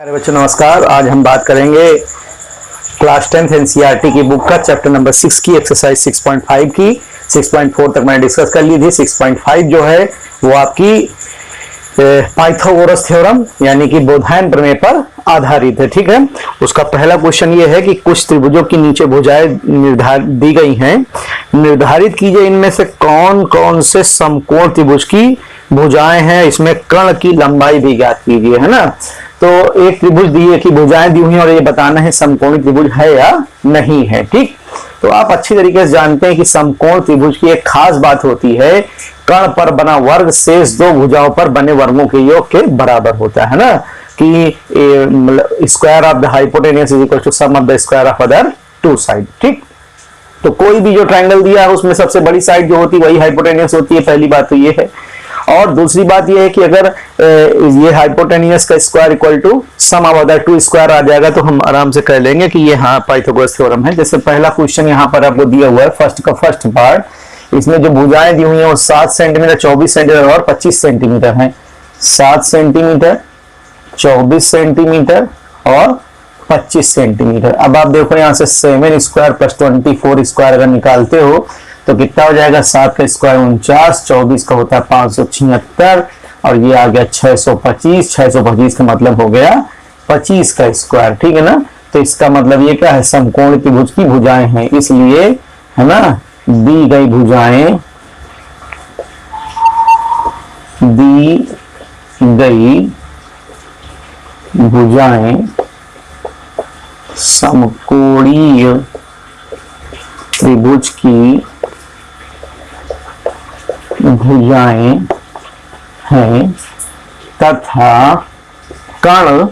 अरे बच्चों नमस्कार। आज हम बात करेंगे क्लास 10th एनसीईआरटी की बुक का चैप्टर नंबर 6 की एक्सरसाइज 6.5 की। 6.4 तक मैंने डिस्कस कर ली थी। 6.5 जो है वो आपकी पाइथागोरस थ्योरम यानी कि बोधायन प्रमेय पर आधारित है। ठीक है, उसका पहला क्वेश्चन ये है कि कुछ त्रिभुजों की नीचे भुजाएं निर्धारित दी गई हैं, निर्धारित कीजिए इनमें से कौन कौन से समकोण त्रिभुज की भुजाएं हैं, इसमें कर्ण की लंबाई भी ज्ञात कीजिए, है ना। तो एक त्रिभुज दिए कि भुजाएं दी हुई हैं और ये बताना है समकोणी त्रिभुज है या नहीं है। ठीक, तो आप अच्छी तरीके से जानते हैं कि समकोण त्रिभुज की एक खास बात होती है, कर्ण पर बना वर्ग शेष दो भुजाओं पर बने वर्गों के योग के बराबर होता है ना, कि square of the hypotenuse is equal to sum of the square of other two side. ठीक, तो कोई भी जो ट्रायंगल दिया है उसमें सबसे बड़ी साइड जो होती है वही हाइपोटेनियस होती है। पहली बात तो ये है। और दूसरी बात यह है कि अगर ये हाइपोटेनियस का square equal to sum of other two square आ जाएगा तो हम आराम से कर लेंगे कि ये हाँ पाइथागोरस थ्योरम है। जैसे पहला क्वेश्चन यहाँ पर आपको दिया हुआ है, फर्स्ट पार्ट, इसमें जो भुजाएं दी हुई हैं वो 7 सेंटीमीटर, 24 सेंटीमीटर और 25 सेंटीमीटर है। 7 सेंटीमीटर, 24 सेंटीमीटर और 25 सेंटीमीटर। अब आप देखो यहाँ से 7 स्क्वायर प्लस 24 स्क्वायर अगर निकालते हो तो कितना हो जाएगा, 7 का स्क्वायर 49, 24 का होता है 576 और ये आ गया 625। 625 का मतलब हो गया 25 का स्क्वायर। ठीक है ना, तो इसका मतलब ये क्या है, समकोण त्रिभुज की भुजाएं हैं, इसलिए है ना दी गई भुजाएं समकोणीय त्रिभुज की भुजाएं हैं तथा कर्ण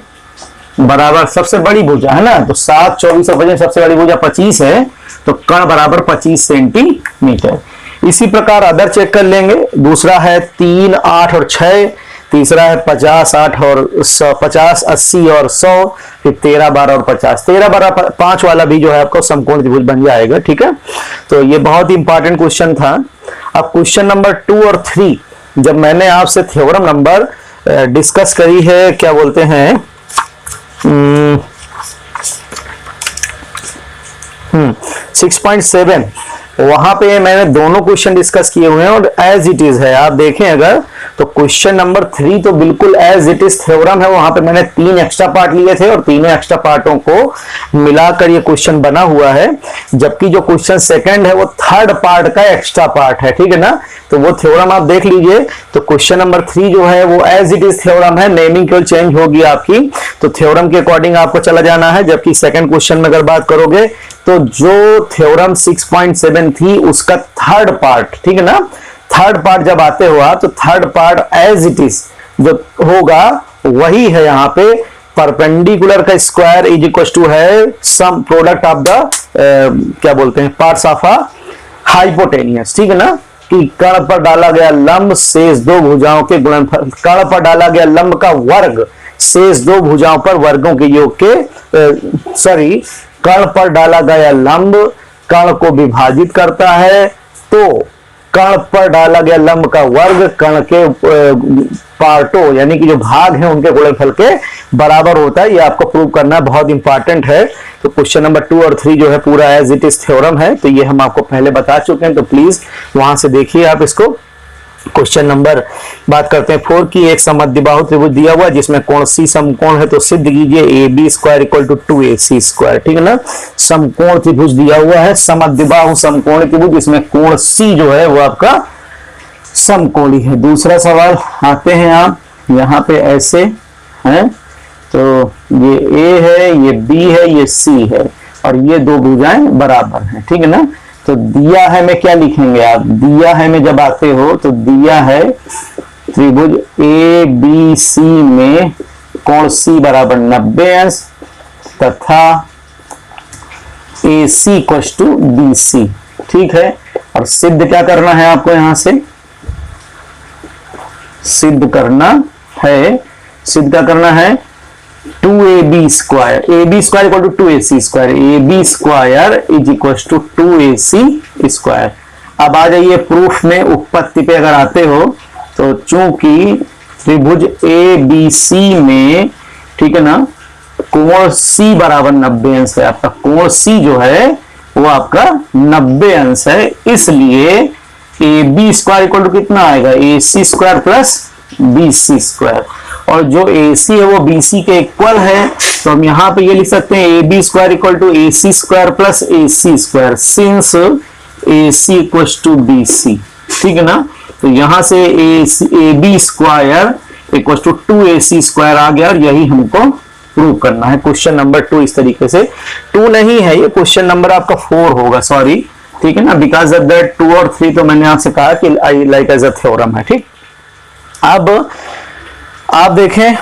बराबर सबसे बड़ी भुजा है ना, तो 7, 24 और 25 सबसे बड़ी भुजा 25 है, तो कर्ण बराबर 25 सेंटीमीटर। इसी प्रकार अदर चेक कर लेंगे। दूसरा है 3, 8 और 6, तीसरा है 50, 8 और 50, 80 और 100, फिर 13, 12 और 50। 13, 12, 5 वाला भी जो है आपको समकोण त्रिभुज बन जाएगा। ठीक है, तो ये बहुत ही इंपॉर्टेंट क्वेश्चन था। अब क्वेश्चन नंबर 2 और 3, जब मैंने आपसे थ्योरम नंबर डिस्कस करी है, क्या बोलते हैं 6.7, वहां पे मैंने दोनों क्वेश्चन डिस्कस किए हुए हैं और एज इट इज है। आप देखें अगर तो क्वेश्चन नंबर 3 तो बिल्कुल एज इट इज थ्योरम है। वहां पे मैंने 3 एक्स्ट्रा पार्ट लिए थे और तीनों एक्स्ट्रा पार्टों को मिलाकर ये क्वेश्चन बना हुआ है, जबकि जो क्वेश्चन सेकंड है वो थर्ड पार्ट का एक्स्ट्रा पार्ट है। ठीक है ना, तो वो थ्योरम आप देख लीजिए। तो क्वेश्चन नंबर 3 जो है वो एज इट इज थ्योरम है, नेमिंग केवल चेंज होगी आपकी, तो थ्योरम के अकॉर्डिंग आपको चला जाना है। जबकि सेकंड क्वेश्चन में अगर बात करोगे तो जो थ्योरम 6.7 थी उसका थर्ड पार्ट, ठीक है ना, थर्ड पार्ट जब आते हो आप तो third part as it is जो होगा वही है। यहाँ पे परपेंडिकुलर का स्क्वायर इज इक्वल टू है सम प्रोडक्ट ऑफ द क्या बोलते हैं पार्ट्स ऑफ अ हाइपोटेनियस। ठीक है ना, कि कर्ण पर डाला गया लंब शेष दो भुजाओं के गुणनफल, कर्ण पर डाला गया लंब का वर्ग शेष दो भुजाओं पर वर्गों के योग के कर्ण पर डाला गया लंब कर्ण को विभाजित करता है, तो कर्ण पर डाला गया लंब का वर्ग कर्ण के पार्टों यानी कि जो भाग हैं उनके गुणनफल के बराबर होता है। ये आपको प्रूव करना बहुत इंपॉर्टेंट है। तो क्वेश्चन नंबर 2 और 3 जो है पूरा एज इट इज थ्योरम है, तो ये हम आपको पहले बता चुके हैं, तो प्लीज वहां से देखिए आप इसको। क्वेश्चन नंबर बात करते हैं 4 की, एक समद्विबाहु त्रिभुज दिया हुआ है जिसमें कोण सी समकोण है, तो सिद्ध कीजिए AB square equal to 2AC square. ठीक है ना, समकोण त्रिभुज दिया हुआ है, समद्विबाहु समकोण त्रिभुज, इसमें कोण C जो है वो आपका समकोणी है। दूसरा सवाल आते हैं आप यहाँ पे ऐसे है, तो ये A है, ये B है, ये C है और ये दो भुजाएं बराबर हैं। ठीक है ना, तो दिया है में क्या लिखेंगे आप, दिया है में जब आते हो तो दिया है त्रिभुज ABC में कोण C बराबर 90 अंश तथा AC इक्वल टू BC। ठीक है, और सिद्ध क्या करना है आपको, यहां से सिद्ध करना है 2AB square, AB square equal to 2AC square, AB square is equal to 2AC square. अब आ जाइए प्रूफ में, उत्पत्ति पे अगर आते हो तो चूंकि त्रिभुज ABC में, ठीक है ना, कोण सी बराबर 90 अंश है। आपका कोण सी जो है वो आपका 90 अंश है, इसलिए A B square equal to कितना आएगा, A C square plus B C square. और जो ए सी है वो बी सी के इक्वल है, तो हम यहाँ पे ये लिख सकते हैं A B square equal to A C square plus A C square, since A C equal to B C. ठीक है ना, तो यहां से A B square equal to 2ac square आ गया, और यही हमको प्रूव करना है। क्वेश्चन नंबर 2 इस तरीके से, 2 नहीं है ये, क्वेश्चन नंबर आपका 4 होगा, सॉरी। ठीक है ना, बिकॉज ऑफ दैट 2 और 3 तो मैंने आपसे कहा कि I like as a theorem है। ठीक, अब आप देखें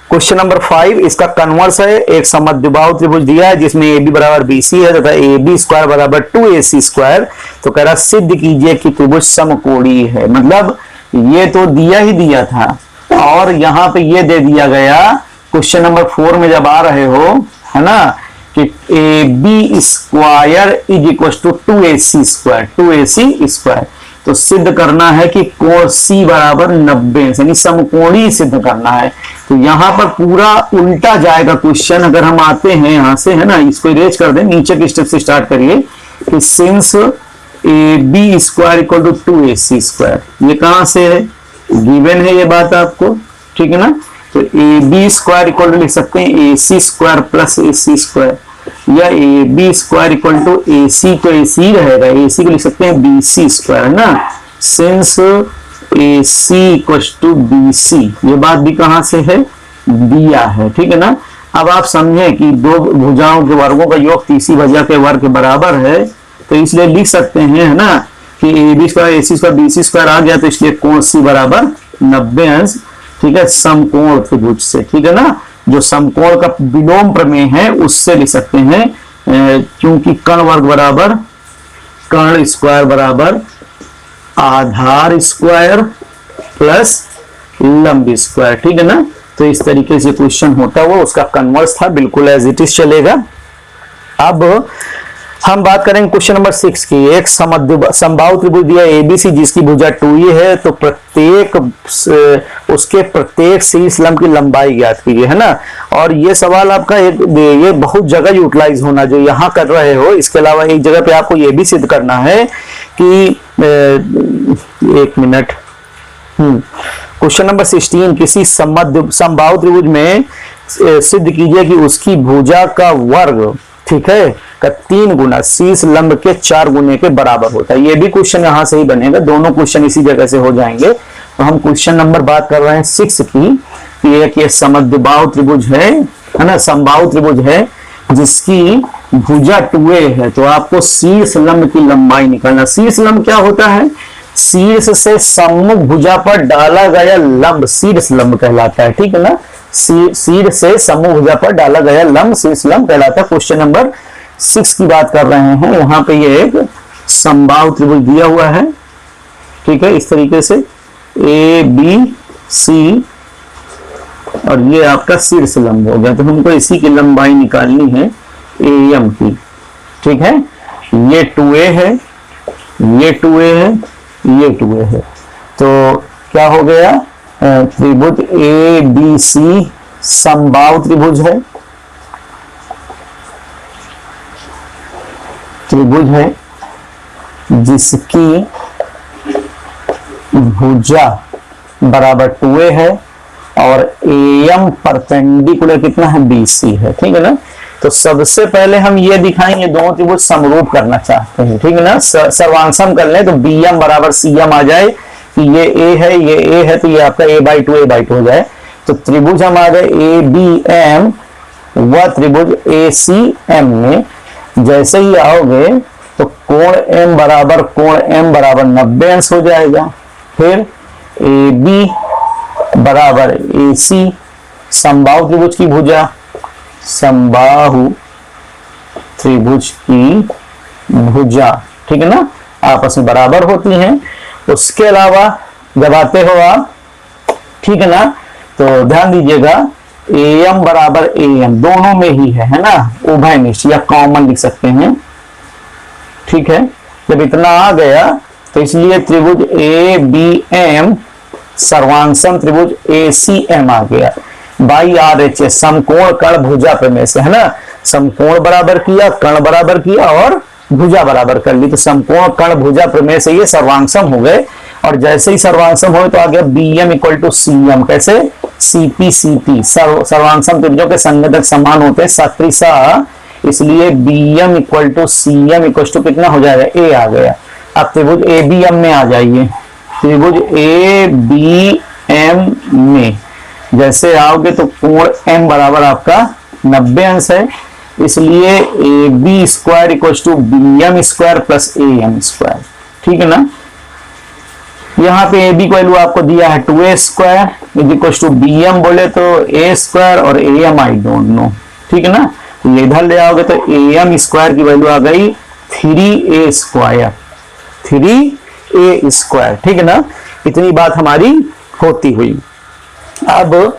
क्वेश्चन नंबर 5, इसका कन्वर्स है। एक समद्विबाहु त्रिभुज दिया है जिसमें ए बी बराबर बी सी है तथा ए बी स्क्वायर बराबर 2ac स्क्वायर। तो कह रहा सिद्ध कीजिए कि त्रिभुज समकोणीय है। मतलब ये तो दिया ही दिया था, और यहां पे ये दे दिया गया क्वेश्चन नंबर 4 में जब आ रहे हो, है ना, कि A B square is equal to 2ac square, 2ac square. तो सिद्ध करना है कि कोण सी बराबर 90 यानी समकोणीय सिद्ध करना है। तो यहां पर पूरा उल्टा जाएगा क्वेश्चन। अगर हम आते हैं यहां से, है ना, इसको इरेज कर दें, नीचे के स्टेप से स्टार्ट करिए कि since A B square equal to 2ac square, ये कहां से है, गिवन है ये बात आपको। ठीक है ना, तो A B square equal to लिख सकते हैं A C square plus A C square, या A B square equal to A C तो ए सी रहेगा, ए सी को लिख सकते हैं बी सी स्क्वायर, है ना, since A C equal to B C. ये बात भी कहां से है, दिया है। ठीक है ना, अब आप समझें कि दो भुजाओं के वर्गों का योग तीसरी भुजा के वर्ग के बराबर है, तो इसलिए लिख सकते हैं, है ना, कि A B square A C square B C square आ गया, तो इसलिए कोण सी बराबर 90 अंश। ठीक है, समकोण त्रिभुज से, ठीक है ना, जो समकोण का विलोम प्रमेय है उससे लिख सकते हैं, क्योंकि कर्ण वर्ग बराबर कर्ण स्क्वायर बराबर आधार स्क्वायर प्लस लंब स्क्वायर। ठीक है ना, तो इस तरीके से क्वेश्चन होता हुआ उसका कन्वर्स था, बिल्कुल एज इट इज चलेगा। अब हम बात करेंगे क्वेश्चन नंबर 6 की। एक समबाहु त्रिभुज दिया एबीसी जिसकी भुजा 2e है, तो उसके प्रत्येक शीर्ष लंब की लंबाई ज्ञात कीजिए, है ना। और ये सवाल आपका ये बहुत जगह यूटिलाइज होना, जो यहाँ कर रहे हो, इसके अलावा एक जगह पे आपको ये भी सिद्ध करना है कि एक मिनट, क्वेश्चन नंबर 16, किसी समबाहु त्रिभुज में सिद्ध कीजिए कि उसकी भुजा का वर्ग, ठीक है, का 3 गुना शीर्ष लंब के 4 गुने के बराबर होता है। ये भी क्वेश्चन यहां से ही बनेगा, दोनों क्वेश्चन इसी जगह से हो जाएंगे। तो हम क्वेश्चन नंबर बात कर रहे हैं 6 की, कि एक ये समद्विबाहु त्रिभुज है ना, समबाहु त्रिभुज है जिसकी भुजा 2a है। तो आपको शीर्ष लंब की लंबाई निकालना। शीर्ष लंब क्या होता है, शीर्ष से सम्मुख भुजा पर डाला गया लंब शीर्ष लंब कहलाता है। ठीक है ना, शीर्ष से सम्मुख भुजा पर डाला गया लंब शीर्ष लंब कहलाता है। क्वेश्चन नंबर 6 की बात कर रहे हैं, वहां पे ये एक समबाहु त्रिभुज दिया हुआ है। ठीक है, इस तरीके से ए बी सी, और ये आपका शीर्ष लंब हो गया। तो हमको इसी की लंबाई निकालनी है ए एम की। ठीक है, ये 2a है, ये 2a है, ये 2a है। तो क्या हो गया, त्रिभुज ए बी सी समबाहु त्रिभुज है, त्रिभुज है जिसकी भुजा बराबर 2a है और एम परपेंडिकुलर कितना है, BC है। ठीक है ना, तो सबसे पहले हम ये दिखाएंगे दोनों त्रिभुज समरूप करना चाहते हैं। ठीक है ना, सर्वांशम कर ले तो BM बराबर CM आ जाए कि ये A है, ये A है, तो ये आपका a/2 हो जाए। तो त्रिभुज हम आ गए ABM व त्रिभुज ACM में। जैसे ही आओगे तो कोण M बराबर 90 अंश हो जाएगा। फिर AB बराबर AC, समबाहु त्रिभुज की भुजा, समबाहु त्रिभुज की भुजा, ठीक है ना, आपस में बराबर होती हैं। उसके अलावा जब आते हो आप, ठीक है ना, तो ध्यान दीजिएगा AM बराबर AM दोनों में ही है ना, उभय निष्ठ या कॉमन लिख सकते हैं। ठीक है, जब इतना आ गया तो इसलिए त्रिभुज ABM सर्वांशम त्रिभुज ACM आ गया। बाई आर एच एस, समकोण कर्ण भुजा प्रमेय से, है ना। समकोण बराबर किया, कर्ण बराबर किया और भुजा बराबर कर ली, तो समकोण कर्ण भुजा प्रमेय से ये सर्वांगसम हो गए। और जैसे ही सर्वांगसम हो तो आ गया B M equal to C M, कैसे, सीपी सीपी, सर्वांगसम त्रिभुजों के संगतक समान होते हैं सत्रिसा, इसलिए B M equal to C M equal to कितना हो जाएगा, ए आ गया। अब त्रिभुज ए बी एम में आ जाइए, त्रिभुज ए बी एम में जैसे आओगे तो कोण एम बराबर आपका 90 अंश है, इसलिए A B square equal to B M square plus A M square, ठीक है ना। यहाँ पे ए बी को वैल्यू आपको दिया है 2a square is equal to B M बोले तो a स्क्वायर और A M I don't know, ठीक है ना। तो ये इधर ले आओगे तो ए एम स्क्वायर की वैल्यू आ गई 3a स्क्वायर, 3a स्क्वायर, ठीक है ना। इतनी बात हमारी होती हुई। अब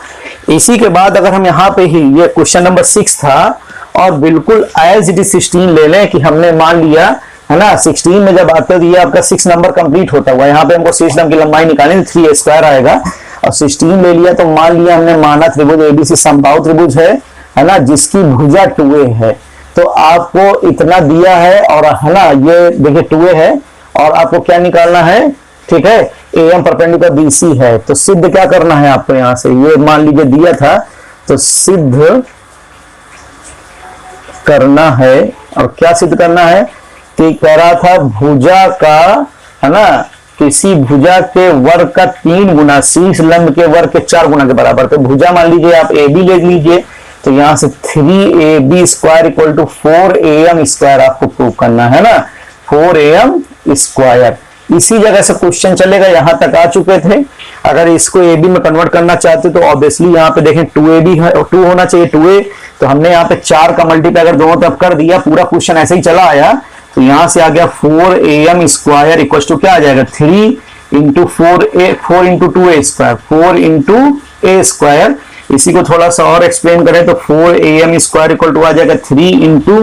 इसी के बाद अगर हम यहाँ पे ही, ये क्वेश्चन नंबर 6 था और बिल्कुल एज इट इज 16 ले लें कि हमने मान लिया, है ना, 16 में जब आते हो तो ये आपका 6 नंबर कंप्लीट होता हुआ, यहाँ पे हमको सिस्टम की लंबाई निकालनी, 3a स्क्वायर आएगा और 16 ले लिया तो मान लिया हमने, माना त्रिभुज एबीसी समबाहु त्रिभुज है ना, जिसकी भुजा 2a है। तो आपको इतना दिया है और, है ना, ये देखिए 2a है और आपको क्या निकालना है, ठीक है, एम परपेंडिकुलर बीसी है। तो सिद्ध क्या करना है आपको, यहां से ये मान लीजिए दिया था तो सिद्ध करना है। और क्या सिद्ध करना है कि कह रहा था भुजा का, है ना, किसी भुजा के वर्ग का 3 गुना शीर्ष लंब के वर्ग के 4 गुना के बराबर। तो भुजा मान लीजिए आप ए बी ले लीजिए, तो यहां से 3ab square equal to 4am square आपको प्रूव करना है ना, 4am स्क्वायर। इसी जगह से क्वेश्चन चलेगा, यहां तक आ चुके थे। अगर इसको ए बी में कन्वर्ट करना चाहते तो ऑब्वियसली यहाँ पे देखें 2ab है और 2 होना चाहिए 2a, तो हमने यहाँ पे 4 का मल्टीप्लाई अगर दोनों तरफ कर दिया, पूरा क्वेश्चन ऐसे ही चला आया, तो यहां से आ गया 4am स्क्वायर इक्वल टू क्या आ जाएगा, 3 into 4 into 2a square, 4 into a square. इसी को थोड़ा सा और एक्सप्लेन करें तो 4am स्क्वायर इक्वल टू आ जाएगा 3 इंटू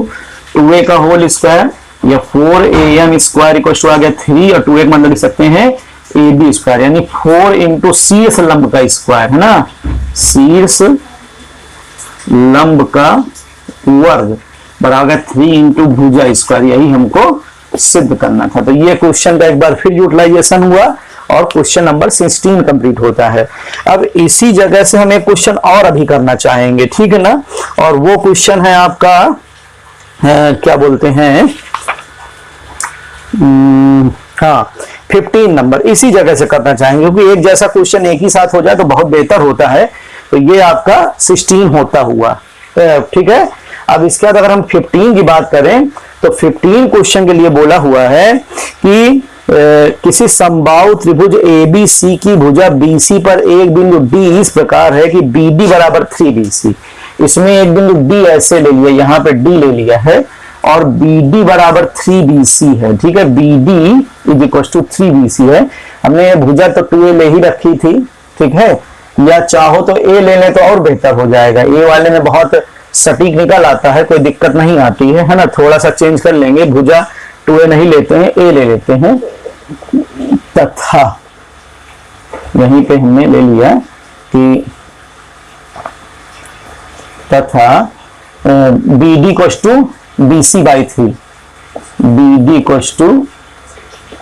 2a का होल स्क्वायर, या 4am स्क्वायर इक्वल टू आ गया 3 और 2a का मतलब लिख सकते हैं ab स्क्वायर, यानी 4 इंटू शीर्ष लंब का स्क्वायर, है ना, शीर्ष लंब का वर्ग बराबर 3 इंटू भुजा स्क्वायर। यही हमको सिद्ध करना था। तो ये क्वेश्चन का एक बार फिर यूटिलाइजेशन हुआ और क्वेश्चन नंबर 16 कंप्लीट होता है। अब इसी जगह से हम एक क्वेश्चन और अभी करना चाहेंगे, ठीक है ना, और वो क्वेश्चन है आपका क्या बोलते हैं, हाँ 15 नंबर। इसी जगह से करना चाहेंगे क्योंकि एक जैसा क्वेश्चन एक ही साथ हो जाए तो बहुत बेहतर होता है। तो ये आपका 16 होता हुआ, ठीक है। अब इसके बाद अगर हम 15 की बात करें तो 15 क्वेश्चन के लिए बोला हुआ है कि किसी समबाहु त्रिभुज ABC की भुजा BC पर एक बिंदु D इस प्रकार है कि BD बराबर 3BC। इसमें एक बिंदु D ऐसे ले लिया, यहाँ पे D ले लिया है और BD बराबर 3BC है, ठीक है, BD is equal to 3BC है। हमने ये भुजा तो 2a ले ही रखी थी, ठीक है, या चाहो तो a ले लें तो और बेहतर हो जाएगा, a वाले में बहुत सटीक निकल आता है, कोई दिक्कत नहीं आती है ना। थोड़ा सा चेंज कर लेंगे, भुजा 2a नहीं लेते हैं, a ले लेते हैं, तथा यहीं पे हमने ले लिया कि तथा BD equal to BC by 3, BD equal to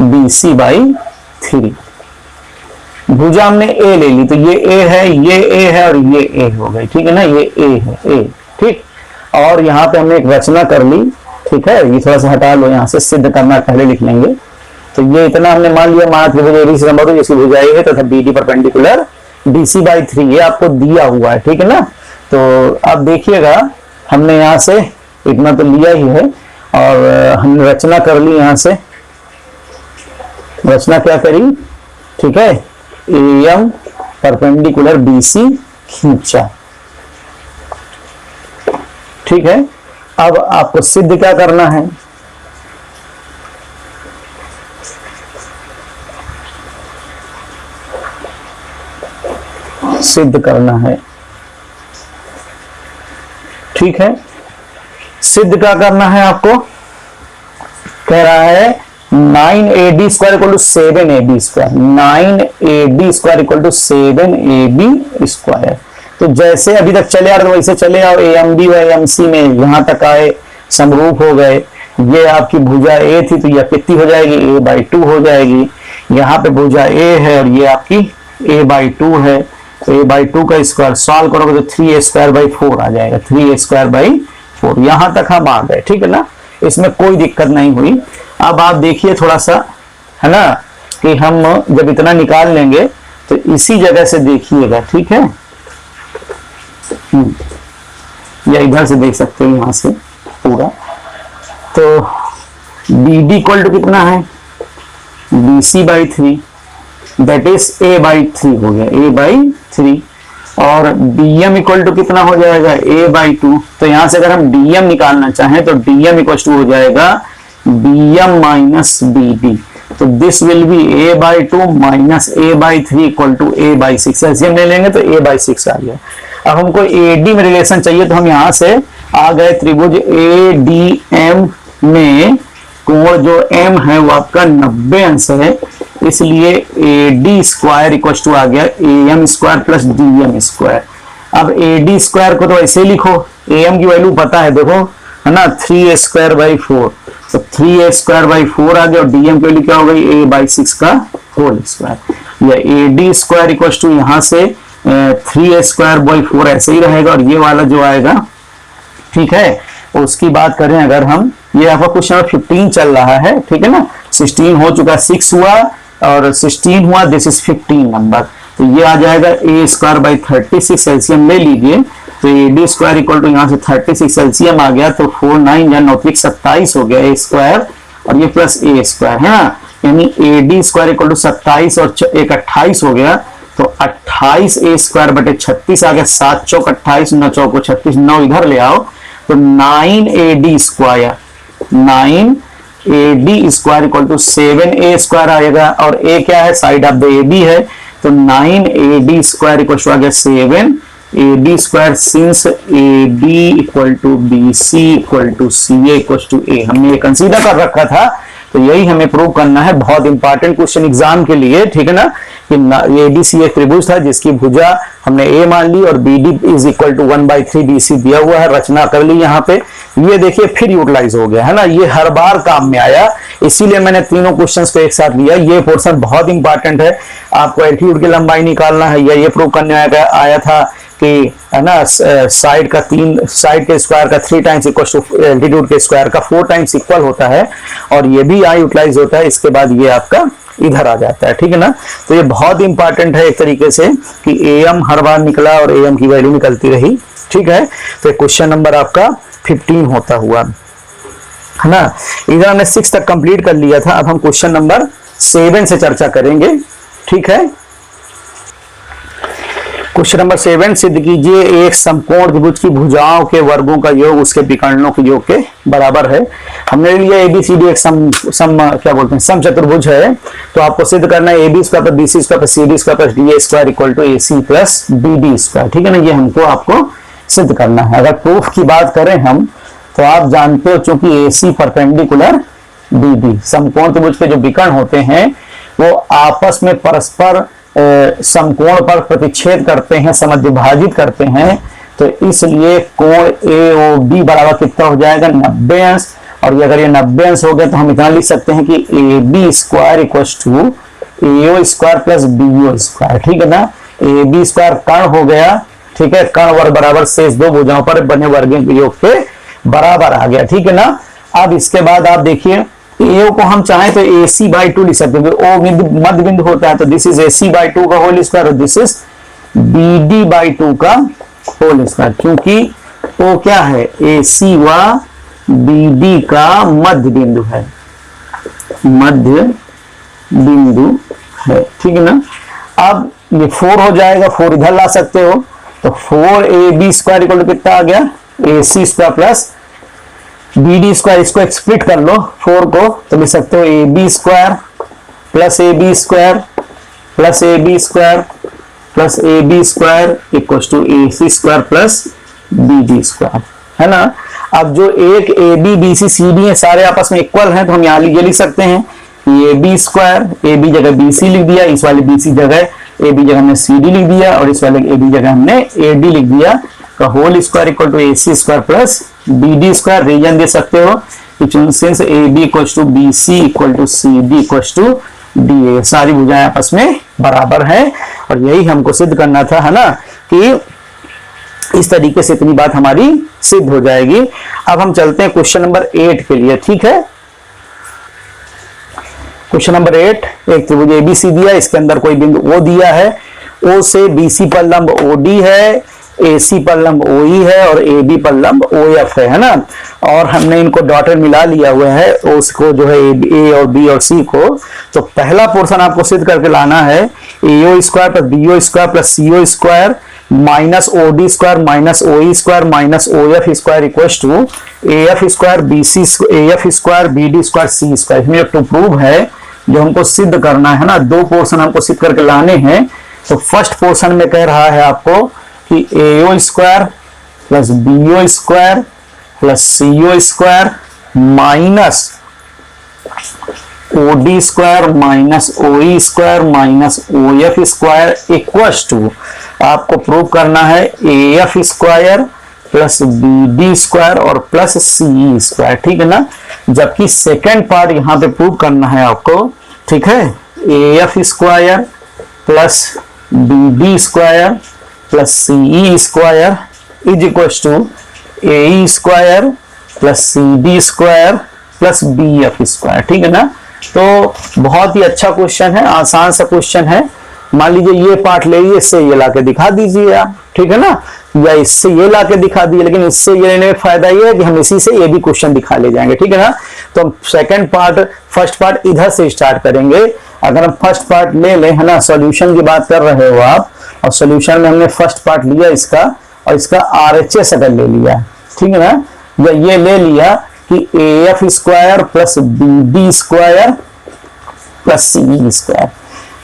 BC by 3। भुजा हमने a ले ली तो ये a है, ये a है और ये a हो गई, ठीक है ना, ये a है, a, ठीक। और यहाँ पे हमने एक रचना कर ली, ठीक है, ये थोड़ा सा हटा लो, यहाँ से सिद्ध करना पहले लिख लेंगे। तो ये इतना हमने मान लिया, माना त्रिभुज ABC समबाहु जिसकी भुजा a है तथा BD परपेंडिकुलर BC बाई 3, ये आपको दिया हुआ है, ठीक है ना। तो अब देखिएगा हमने यहाँ से इतना तो लिया ही है और हमने रचना कर ली, यहाँ से रचना क्या करी, ठीक है, AM परपेंडिकुलर BC खींचा, ठीक है। अब आपको सिद्ध क्या करना है, सिद्ध करना है, ठीक है। सिद्ध क्या करना है आपको, कह रहा है 9AD square equal to 7AB square, 9AD square equal to 7AB square. तो जैसे अभी तक चले आ रहे वैसे चले आओ, ए एम बी व एम सी में यहाँ तक आए, समरूप हो गए। ये आपकी भुजा ए थी तो यह कितनी हो जाएगी, ए बाई 2 हो जाएगी। यहाँ पे भुजा ए है और ये आपकी ए बाई 2 है, ए बाई 2 का स्क्वायर सॉल्व करोगे तो 3a स्क्वायर बाई 4 आ जाएगा, 3a स्क्वायर बाई 4। यहाँ तक हम आ गए, ठीक है ना, इसमें कोई दिक्कत नहीं हुई। अब आप देखिए थोड़ा सा, है ना, कि हम जब इतना निकाल लेंगे तो इसी जगह से देखिएगा, ठीक है, या इधर से देख सकते हैं यहां से पूरा। तो बी डी इक्वल टू कितना है, B C by 3, that is A by 3 हो गया, ए बाई 3। और डी एम इक्वल टू कितना हो जाएगा, ए बाई 2। तो यहां से अगर हम डी एम निकालना चाहें तो डी एम इक्वल टू हो जाएगा B M minus B D. तो this will be a by 2 minus a by 3 equal to a by 6। ऐसे हम ले लेंगे तो a बाई 6 आ गया। अब हमको AD में रिलेशन चाहिए तो हम यहां से आ गए त्रिभुज ADM में कोण जो m है वो आपका 90 अंश है, इसलिए AD स्क्वायर इक्वल टू आ गया AM square plus DM square. अब AD स्क्वायर को तो ऐसे लिखो, AM की वैल्यू पता है देखो, है ना, 3a स्क्वायर बाई 4, तो 3a स्क्वायर बाई 4 आ गया और डीएम की वैल्यू क्या हो गई, a बाई 6 का होल स्क्वायर। या AD स्क्वायर इक्वल टू यहाँ से 3a स्क्वायर बाई 4 ऐसे ही रहेगा और ये वाला जो आएगा, ठीक है। उसकी बात करें अगर हम, ये आपका क्वेश्चन नंबर 15 चल रहा है, ठीक है ना, 16 हो चुका, 6 हुआ और 16 हुआ, दिस इज 15 नंबर। तो ये आ जाएगा a स्क्वायर बाई 36, एलसीएम ले लीजिए, तो AD स्क्वायर इक्वल टू यहाँ से 36 एलसीएम आ गया, तो 4 9 या 9 27 हो गया a स्क्वायर और ये प्लस a स्क्वायर है ना, यानी AD स्क्वायर इक्वल टू 27 और 1 28 हो गया, तो 28 a स्क्वायर बटे 36 आ गया, 7 चौक 28, 9 चौक 36, 9 इधर ले आओ तो 9AD square, 9AD square equal to 7a square आएगा और a क्या है, साइड ऑफ द AB है, तो 9AD स्क्वायर इक्वल टू आ गया 7AD square, since AD equal to BC equal to CA equal to A। हमने ये कंसीडर कर रखा था, तो यही हमें प्रूव करना है। बहुत इंपॉर्टेंट क्वेश्चन एग्जाम के लिए, ठीक है ना, कि ADC एक त्रिभुज था जिसकी भुजा हमने A मान ली और BD is equal to 1/3 BC दिया हुआ है, रचना कर ली यहाँ पे। ये देखिए फिर यूटिलाइज हो गया, है ना, ये हर बार काम में आया, इसीलिए मैंने तीनों क्वेश्चंस को एक साथ लिया। ये पोर्शन बहुत इंपॉर्टेंट है, आपको एल्टीट्यूड की लंबाई निकालना है, या ये प्रूव करने आया था कि, है ना, साइड के स्क्वायर का 3 टाइम्स इक्वल टू एल्टीट्यूड के स्क्वायर का 4 टाइम्स इक्वल होता है, और ये भी यहाँ यूटिलाइज होता है। इसके बाद ये आपका इधर आ जाता है, ठीक है ना। तो ये बहुत इंपॉर्टेंट है एक तरीके से कि AM हर बार निकला और AM की वैल्यू निकलती रही, ठीक है। तो क्वेश्चन नंबर आपका 15 होता हुआ, है ना। इधर हमने 6 तक कंप्लीट कर लिया था, अब हम क्वेश्चन नंबर 7 से चर्चा करेंगे, ठीक है। क्वेश्चन नंबर 7 सिद्ध कीजिए एक समकोण त्रिभुज की भुजाओं के वर्गों का योग उसके विकर्णों के योग के बराबर है। हमने लिया ABCD एक क्या बोलते हैं, सम चतुर्भुज है, तो आपको सिद्ध करना है AB square plus BC square plus CD square plus DA square equal to AC plus BD square, ठीक है ना। ये हमको आपको सिद्ध करना है। अगर प्रूफ की बात करें हम, तो आप जानते हो चूंकि AC परपेंडिकुलर BD, समकोण त्रिभुज के जो विकर्ण होते हैं वो आपस में परस्पर समकोण पर प्रतिच्छेद करते हैं, समद्विभाजित करते हैं, तो इसलिए कोण AOB बराबर कितना हो जाएगा, 90 अंश। और ये अगर ये 90 अंश हो गया तो हम इतना लिख सकते हैं कि AB square equal to AO square plus BO square, ठीक है ना। AB स्क्वायर कर्ण हो गया, ठीक है, कर्ण वर्ग बराबर शेष दो भुजाओं पर बने वर्गों के योग के बराबर आ गया, ठीक है ना। अब इसके बाद आप देखिए AO को हम चाहें तो AC बाई 2 लिख सकते हैं, O मध्य बिंदु होता है, तो दिस इज AC बाई 2 का होल स्क्वायर और दिस इज BD बाई 2 का होल स्क्वायर, क्योंकि O क्या है, AC व BD का मध्य बिंदु है, मध्य बिंदु है, ठीक है ना। अब ये 4 हो जाएगा, 4 इधर ला सकते हो, तो 4AB स्क्वायर इक्वल टू कितना आ गया, AC square plus BD square. इसको स्प्लिट कर लो 4 को, तो लिख सकते हो AB square plus AB square plus AB square plus AB square equal to AC square plus BD square, है ना। अब जो एक AB BC CD है सारे आपस में इक्वल हैं, तो हम यहाँ ये लिख सकते हैं AB स्क्वायर, AB जगह BC लिख दिया, इस वाली BC जगह ए बी जगह हमने सी डी लिख दिया और इस वाले ए बी जगह हमने ए डी लिख दिया। का whole square equal to A C square plus B D square. Reason दे सकते हो कि since A B equal to B C equal to C D equal to D A, सारी भुजाएं आपस में बराबर है। और यही हमको सिद्ध करना था, है ना, कि इस तरीके से इतनी बात हमारी सिद्ध हो जाएगी। अब हम चलते हैं क्वेश्चन नंबर 8 के लिए। ठीक है, क्वेश्चन नंबर 8, एक त्रिभुज एबीसी दिया, इसके अंदर कोई बिंदु ओ दिया है, ओ से बीसी पर लंब ओडी है, एसी पर लंब ओई है और एबी पर लंब ओएफ है ना। और हमने इनको डॉटेड मिला लिया हुआ है, उसको जो है ए और बी और सी को। तो पहला पोर्शन आपको सिद्ध करके लाना है, AO square plus BO square plus CO square minus OD square minus OE square minus OF square equals to AF square BC AF square BD square C square. इसमें टू प्रूव है जो हमको सिद्ध करना है ना, दो पोर्शन हमको सिद्ध करके लाने हैं। तो फर्स्ट पोर्शन में कह रहा है आपको कि AO square plus BO square plus CO square minus OD square minus OE square minus OF square equals to आपको प्रूव करना है AF square plus BD square और प्लस सी स्क्वायर। ठीक है ना, जबकि सेकेंड पार्ट यहां पे प्रूव करना है आपको। ठीक है, AF square plus BD square plus C square is equals to A square plus C D square plus B F square. ठीक है ना, तो बहुत ही अच्छा क्वेश्चन है, आसान सा क्वेश्चन है। मान लीजिए ये पार्ट ले लीजिए, इससे ये लाके दिखा दीजिए आप। ठीक है ना, या इससे ये लाके दिखा दिए, लेकिन इससे ये लेने में फायदा ये है कि हम इसी से ये भी क्वेश्चन दिखा ले जाएंगे। ठीक है ना, तो हम सेकंड पार्ट फर्स्ट पार्ट इधर से स्टार्ट करेंगे। अगर हम फर्स्ट पार्ट ले लें, है ना, सॉल्यूशन की बात कर रहे हो आप, और सॉल्यूशन में हमने फर्स्ट पार्ट लिया इसका और इसका आरएचएस अगर ले लिया, ठीक है ना, या ये ले लिया कि AF square plus BD square plus C square.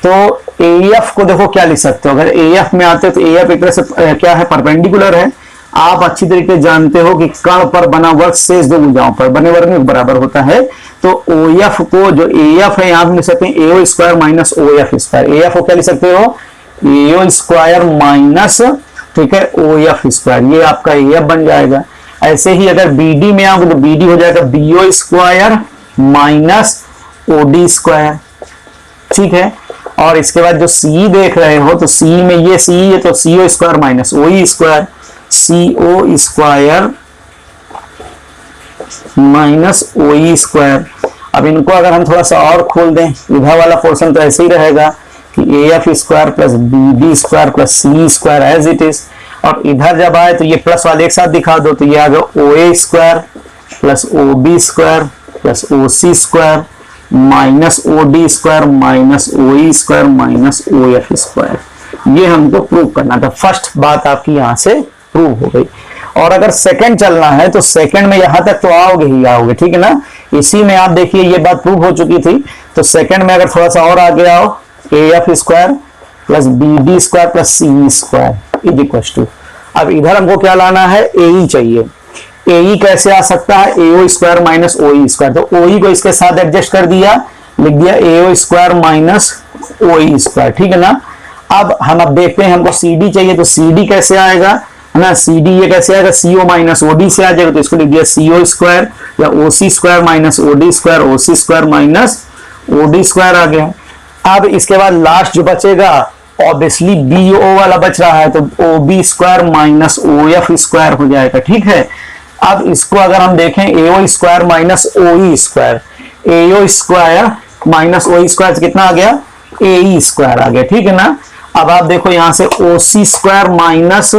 तो एएफ को देखो क्या लिख सकते हो, अगर एएफ में आते हो तो एएफ एक तरह से क्या है, परपेंडिकुलर है। आप अच्छी तरीके से जानते हो कि कर्ण पर बना वर्ग शेष दो भुजाओं पर बने वर्ग में बराबर होता है। तो ओएफ को जो एएफ है यहां पे लिख सकते हैं AO square minus OF square. AF को क्या लिख सकते हो, एओ स्क्वायर माइनस, ठीक है, ओएफ स्क्वायर, ये आपका एएफ बन जाएगा। ऐसे ही अगर बीडी में आओगे तो बीडी हो जाएगा BO square minus OD square. ठीक है, और इसके बाद जो सी देख रहे हो तो सी में ये सी है तो CO square minus OE square, CO square minus OE square. अब इनको अगर हम थोड़ा सा और खोल दें, इधर वाला पोर्शन तो ऐसे ही रहेगा कि AF square plus BD square plus C square as it is. और इधर जब आए तो ये प्लस वाले एक साथ दिखा दो, तो ये आ गया OA square plus OB square plus OC square minus OD square minus OE square minus OF square. ये हमको प्रूव करना था। फर्स्ट बात आपकी यहां से प्रूव हो गई। और अगर सेकंड चलना है तो सेकंड में यहां तक तो आओगे ही आओगे, ठीक है ना। इसी में आप देखिए ये बात प्रूव हो चुकी थी। तो सेकंड में अगर थोड़ा सा और आगे आओ, AF square plus BD square plus C square is equal to, अब इधर हमको क्या लाना है, एई चाहिए। एई कैसे आ सकता है, AO square minus OE square. तो ओई को इसके साथ एडजस्ट कर दिया, लिख दिया एओ स्क्वायर माइनस ओई स्क्वायर, ठीक है ना। अब हम देखते हैं हमको सीडी चाहिए, तो सीडी कैसे आएगा, है ना, सीडी ये कैसे आएगा, सीओ माइनस ओडी से आ जाएगा। तो इसको लिख दिया सीओ स्क्वायर या ओसी स्क्वायर माइनस ओडी स्क्वायर, ओसी स्क्वायर माइनस ओडी स्क्वायर आ गया। अब इसके बाद लास्ट जो बचेगा ऑब्वियसली बीओ वाला बच रहा है, तो ओबी स्क्वायर माइनस ओएफ स्क्वायर हो जाएगा, ठीक है। अब इसको अगर हम देखें, एओ स्क्वायर माइनस ओई स्क्वायर, एओ स्क्वायर माइनस ओई स्क्वायर से कितना आ गया, एई स्क्वायर आ गया, ठीक है ना। अब आप देखो यहां से ओसी स्क्वायर माइनस,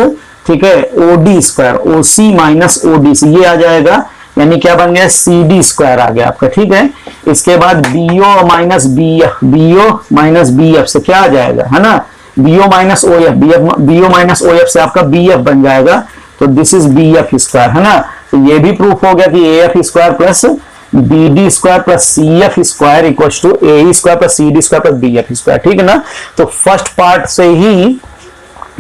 ठीक है, ओडी स्क्वायर, ओसी माइनस ओडी से ये आ जाएगा, यानी क्या बन गया, सीडी स्क्वायर आ गया आपका, ठीक है। इसके बाद BO minus BF, BO minus BF से क्या आ जाएगा, है ना, BO minus OF, BO minus OF से आपका बीएफ बन जाएगा। तो दिस इज बीएफ स्क्वायर, है ना। तो ये भी प्रूफ हो गया कि AF square plus BD square plus CF square equals to A square plus CD square plus BF square, ठीक है ना। तो फर्स्ट पार्ट से ही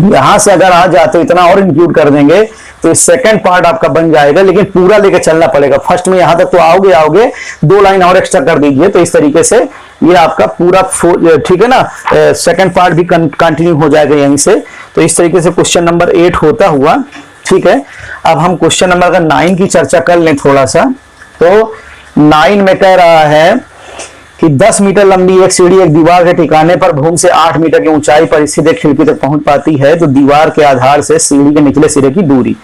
यहां से अगर आ जाते तो इतना और इंक्लूड कर देंगे तो सेकंड पार्ट आपका बन जाएगा, लेकिन पूरा लेके चलना पड़ेगा। फर्स्ट में यहां तक तो आओगे 2 लाइन और एक्स्ट्रा कर दीजिए, तो इस तरीके से ये आपका पूरा ठीक है ना, सेकंड पार्ट भी कंटिन्यू हो जाएगा यहीं से। तो इस तरीके से क्वेश्चन नंबर 8 होता हुआ, ठीक है। अब हम क्वेश्चन नंबर अगर 9 की चर्चा कर लें थोड़ा सा, तो 9 में कह रहा है कि 10 मीटर लंबी एक सीढ़ी एक दीवार के ठिकाने पर भूमि से 8 मीटर की ऊंचाई पर स्थित एक खिड़की तक पहुंच पाती है, तो दीवार के आधार से सीढ़ी के निचले सिरे की दूरी,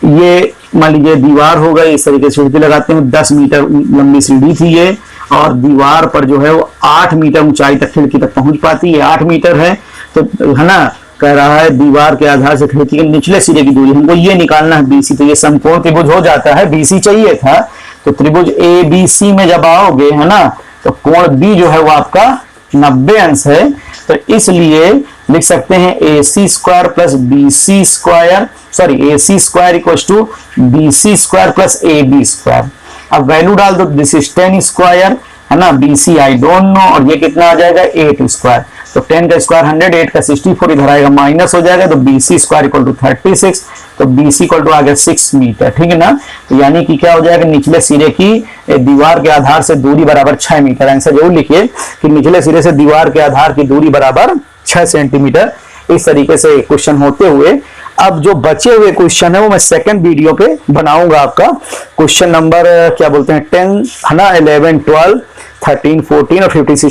ये मान लीजिए दीवार हो गई, इस तरीके से सीढ़ी लगाते हैं, 10 मीटर लंबी सीढ़ी थी ये, और दीवार पर जो है वो 8 मीटर ऊंचाई तक खिड़की तक पहुंच पाती है, 8 मीटर है, तो है ना, कह रहा है दीवार के आधार से खिड़की के निचले सिरे की दूरी, हमको ये निकालना है बीसी। तो ये समकोण त्रिभुज हो जाता है, बीसी चाहिए था, तो त्रिभुज ए बी सी में जब आओगे, है ना, तो कोण बी जो है वो आपका 90 अंश है, तो इसलिए लिख सकते हैं AC square plus BC square, sorry AC square equals to BC square plus AB square. अब वैल्यू डाल दो, दिस इज 10 स्क्वायर, है ना, BC आई डोंट नो, और ये कितना आ जाएगा 8 स्क्वायर, तो 10 का स्क्वायर 100, 8 का 64, इधर आएगा माइनस हो जाएगा, तो BC स्क्वायर इक्वल टू 36, तो BC इक्वल टू आ गया 6 मीटर, ठीक है ना। तो यानी कि क्या हो जाएगा, निचले सिरे की दीवार के आधार से दूरी बराबर 6 मीटर। आंसर जरूर लिखिए कि निचले सिरे से दीवार के आधार की दूरी बराबर 6 सेंटीमीटर। इस तरीके से क्वेश्चन होते हुए अब जो बचे हुए क्वेश्चन है वो मैं सेकंड वीडियो पे बनाऊंगा। आपका क्वेश्चन नंबर क्या बोलते हैं 10 है ना, 11, 12, 13, 14 और 15, 16